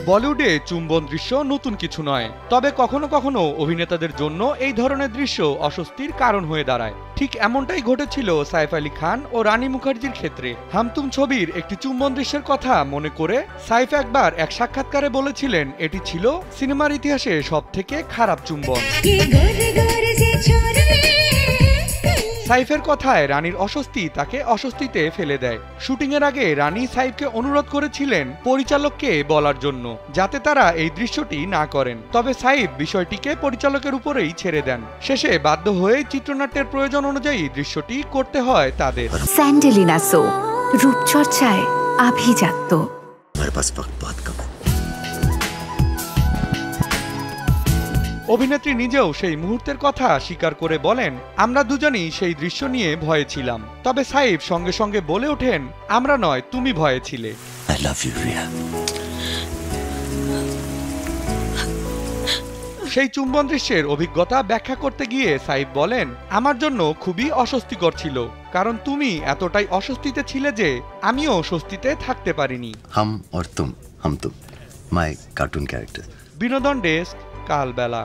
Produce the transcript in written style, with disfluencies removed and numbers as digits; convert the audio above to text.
বলিউডে চুম্বন দৃশ্য নতুন কিছু নয়, তবে কখনো কখনো অভিনেতাদের জন্য এই ধরনের দৃশ্য অস্বস্তির কারণ হয়ে দাঁড়ায়। ঠিক এমনটাই ঘটেছিল সাইফ আলী খান ও রানী মুখার্জির ক্ষেত্রে। হামতুম ছবির একটি চুম্বন দৃশ্যের কথা মনে করে সাইফ একবার এক সাক্ষাৎকারে বলেছিলেন, এটি ছিল সিনেমার ইতিহাসে সবথেকে খারাপ চুম্বন। সাইফের কথায় রানীর অস্বস্তি তাকে অস্বস্তিতে ফেলে দেয়। শুটিংয়ের আগে রানী সাইফকে অনুরোধ করেছিলেন পরিচালককে বলার জন্য যাতে তারা এই দৃশ্যটি না করেন, তবে সাইফ বিষয়টিকে পরিচালকের উপরেই ছেড়ে দেন। শেষে বাধ্য হয়ে চিত্রনাট্যের প্রয়োজন অনুযায়ী দৃশ্যটি করতে হয় তাদের। স্যান্ডেলিনা সো, রূপচর্চায় আভিজাত্য। অভিনেত্রী নিজেও সেই মুহূর্তের কথা স্বীকার করে বলেন, আমরা দুজনই সেই দৃশ্য নিয়ে ভয়ে ছিলাম। তবে সাইফ সঙ্গে সঙ্গে বলে ওঠেন, আমরা নয়, তুমি ভয়ে ছিলে। I love you, Ria. সেই চুম্বন দৃশ্যের অভিজ্ঞতা ব্যাখ্যা করতে গিয়ে সাইফ বলেন, আমার জন্য খুবই অস্বস্তিকর ছিল, কারণ তুমি এতটাই অস্বস্তিতে ছিলে যে আমিও স্বস্তিতে থাকতে পারিনি। हम और तुम, my cartoon character. বিনোদন ডেস্ক, কালবেলা।